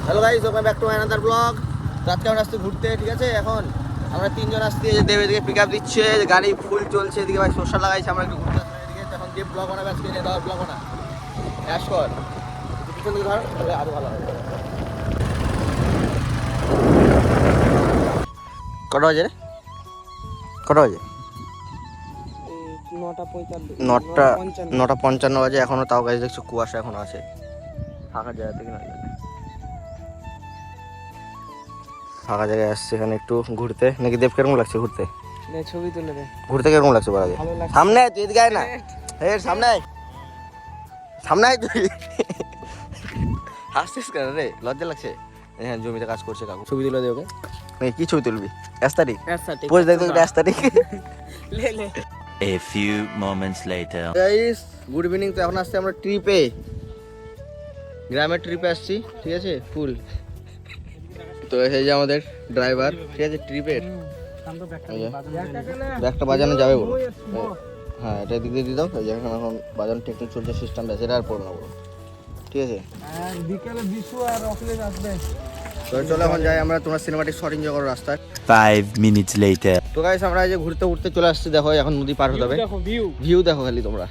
Hello guys, welcome back to another blog. রাত কেমন আসছে ঘুরতে, ঠিক আছে? এখন আমরা তিনজন আসছি, দেব এদিকে পিক আপ দিচ্ছে, গাড়ি ফুল চলছে, এদিকে ভাই সর্ষা লাগাইছে, আমরা একটু ঘুরতে আসলাম এদিকে। এখন দেব ব্লগ বানাবে আজকে, দেওয়ার ব্লগ বানা অ্যাশ কর পিছন দিকে ধর, তাহলে আরও ভালো হবে। কটা বাজে রে? কটা বাজে? 9:55 বাজে এখনো, তাও গাছ দেখছো কুয়াশা এখনো আছে। ফাঁকা জায়গা থেকে না, ফাঁকা জায়গায় আসছে এখানে একটু ঘুরতে। নাকি দেব কিরকম লাগছে ঘুরতে? ছবি তুলে দে। ঘুরতে কিরকম লাগছে বলা যায়? সামনে তুই এদিকে আয় না, সামনে আয়, সামনে আয় তুই। হাসছিস কেন রে? লজ্জা লাগছে? হ্যাঁ, জমিতে কাজ করছে কাকু। ছবি তুলে দে ওকে। কি ছবি তুলবি? অ্যাস্থেটিক পোজ দেখ, অ্যাস্থেটিক। লে লে। A few moments later. Guys, good evening. তো এখন আসছে আমরা ট্রিপে, গ্রামের ট্রিপে আসছি, ঠিক আছে? ফুল। তো এই যে আমাদের ড্রাইভার, ঠিক আছে? ট্রিপের ব্যাগটা বাজানো যাবে বলো? হ্যাঁ, এটা দিক দিয়ে দিয়ে দাও। যেখানে এখন বাজানো টেকনিক চলছে, সিস্টেমটা সেটা আর পড়ো না বলো, ঠিক আছে? বিকেলে বিশু আর অখিলেশ আসবে। তো চলো এখন যাই আমরা, তোমরা সিনেমাটিক শট এনজয় করো রাস্তায়। 5 minutes later. তো গাইস, আমরা এই যে ঘুরতে ঘুরতে চলে আসছি, দেখো এখন নদী পার হতে হবে। ভিউ দেখো খালি তোমরা,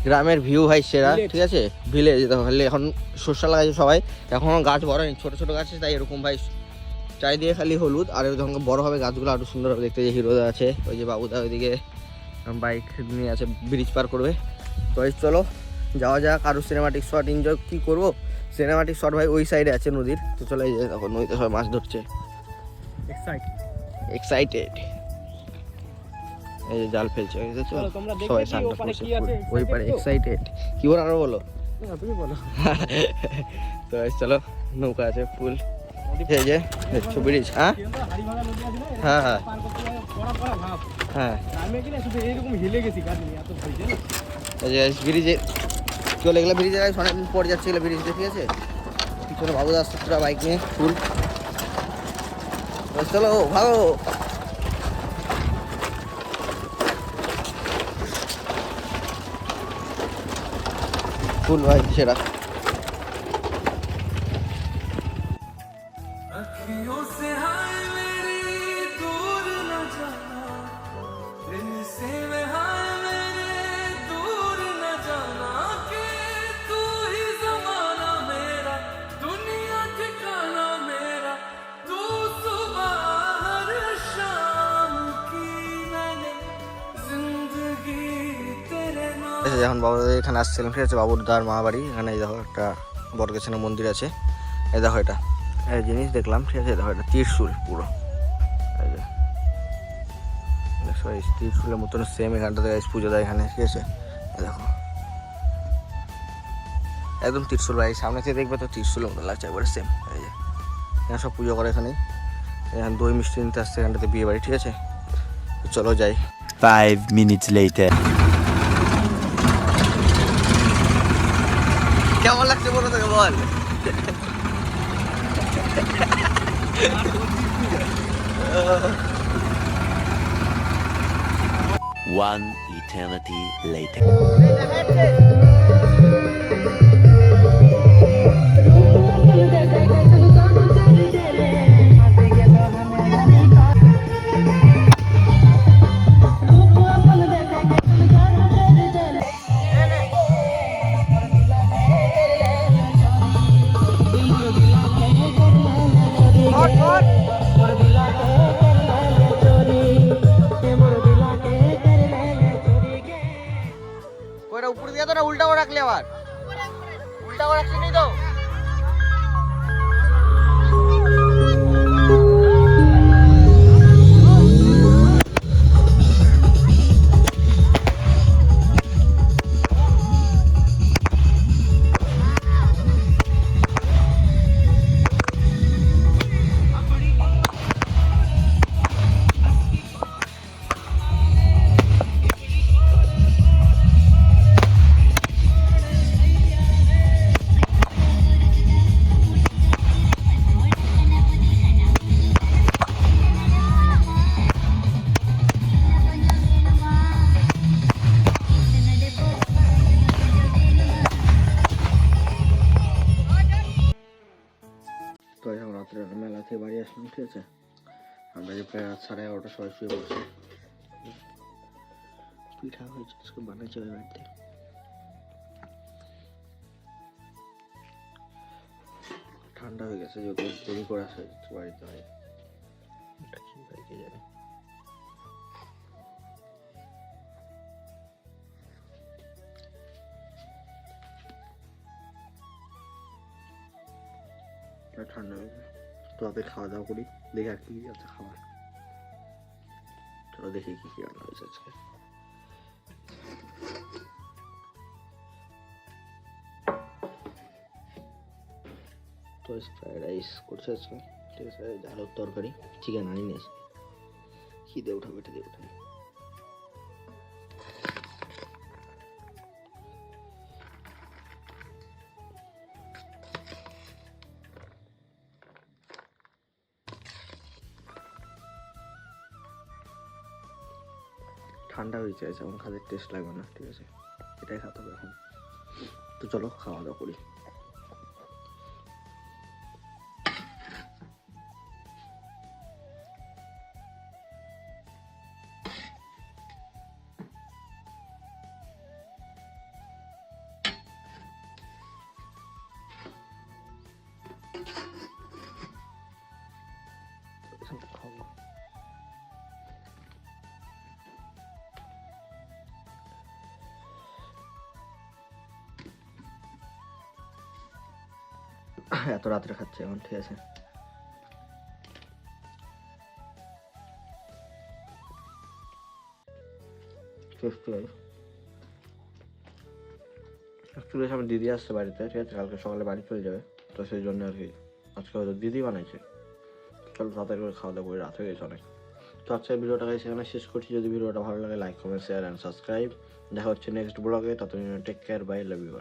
গ্রামের ভিউ ভাই সেরা, ঠিক আছে? ভিলেজ দেখো খালি। এখন সর্ষা লাগাইছে সবাই, এখনো গাছ বড় হয়নি, ছোট ছোট গাছ আছে, তাই এরকম ভাই চারিদিকে খালি হলুদ। আর যখন বড় হবে গাছগুলো আরো সুন্দর হবে দেখতে। যে হিরোদা আছে, ওই যে বাবুদা ওইদিকে বাইক নিয়ে আছে, ব্রিজ পার করবে। তো চলো যাওয়া যাক, আরো সিনেমাটিক শট এনজয় কি করবো। সিনেমাটিক শট ভাই ওই সাইডে আছে নদীর। তো চলে এই যে দেখো নদীতে সবাই মাছ ধরছে, এক্সাইটেড। এই যে জাল ফেলছে, সবাই সানটা করছে ওই পারে, এক্সাইটেড। কি বল আরো বলো, তুমি বলো। তো চলো, নৌকা আছে ফুল, এই যে দেখছো ব্রিজ। হ্যাঁ হ্যাঁ হ্যাঁ হ্যাঁ, এই যে ব্রিজে চলে গেলে, ব্রিজে অনেকদিন পর যাচ্ছে গেলে ব্রিজে, ঠিক আছে? পিছনে বাবুদা আসছে পুরো বাইক নিয়ে ফুল। চলো ভালো। ফুল ভাই সেরা। যখন বাবুর এখানে আসছিলাম, ঠিক আছে? বাবুর দার মা বাড়ি এখানে। এই দেখো একটা বটগাছের মন্দির আছে, এই দেখো এটা এই জিনিস দেখলাম, ঠিক আছে? দেখো এটা ত্রিশূল পুরো, এই যে দেখো এই ত্রিশূলের মতন সেম এখানটাতে পুজো দেয় এখানে, ঠিক আছে? দেখো একদম ত্রিশূল ভাই, সামনে থেকে দেখবে তো ত্রিশূলের মতো লাগছে একবারে সেম। এই যে এখানে সব পুজো করে এখানে। এখানে দই মিষ্টি নিতে আসছে এখানটাতে, বিয়ে বাড়ি, ঠিক আছে? চলো যাই। 5 minutes later. কেমন লাগছে বলো তোকে, বল। One eternity later. উপরে দিয়ে তো না, উল্টা করে রাখলে আবার, উল্টা করে রাখছি তো। রাত্রে মেলা থেকে বাড়ি আসলাম, ঠিক আছে। আমরা যে প্রায় রাত 11:30 সবাই শুয়ে পড়ছি। পিঠা হয়েছে, আজকে বানাইছে ওই বাড়িতে। ঠান্ডা হয়ে গেছে যেহেতু দেরি করে আসে বাড়িতে হয়। এটা কি ভাই কে জানে। ঠান্ডা হয়ে গেছে তো আপনি খাওয়া দাওয়া করি, দেখি আর কি আছে খাবার। চলো দেখি কি কি রান্না হয়েছে আজকে। তো ফ্রাইড রাইস করছে আজকে, ঠিক আছে। আলুর তরকারি, চিকেন আনি নিয়েছে। খিদে উঠাবে, এটা দিয়ে উঠাবে। ঠান্ডা হয়ে যায়, এমন খাদের টেস্ট লাগবে না, ঠিক আছে। এটাই খেতে হবে এখন। তো চলো খাওয়া দাওয়া করি। খাবো। এত রাত্রে খাচ্ছে এখন, ঠিক আছে। অ্যাকচুয়ালি আমার দিদি আসছে বাড়িতে, ঠিক আছে। কালকে সকালে বাড়ি চলে যাবে, তো সেই জন্য আর কি আজকে হয়তো দিদি বানাইছে। চলো তাড়াতাড়ি করে খাওয়া দাওয়া করে, রাত হয়ে গেছে অনেক। তো আজকের ভিডিওটা সেখানে শেষ করছি। যদি ভিডিওটা ভালো লাগে like comment share and subscribe. দেখা হচ্ছে নেক্সট ব্লগে। ততদিন take care, bye, love you.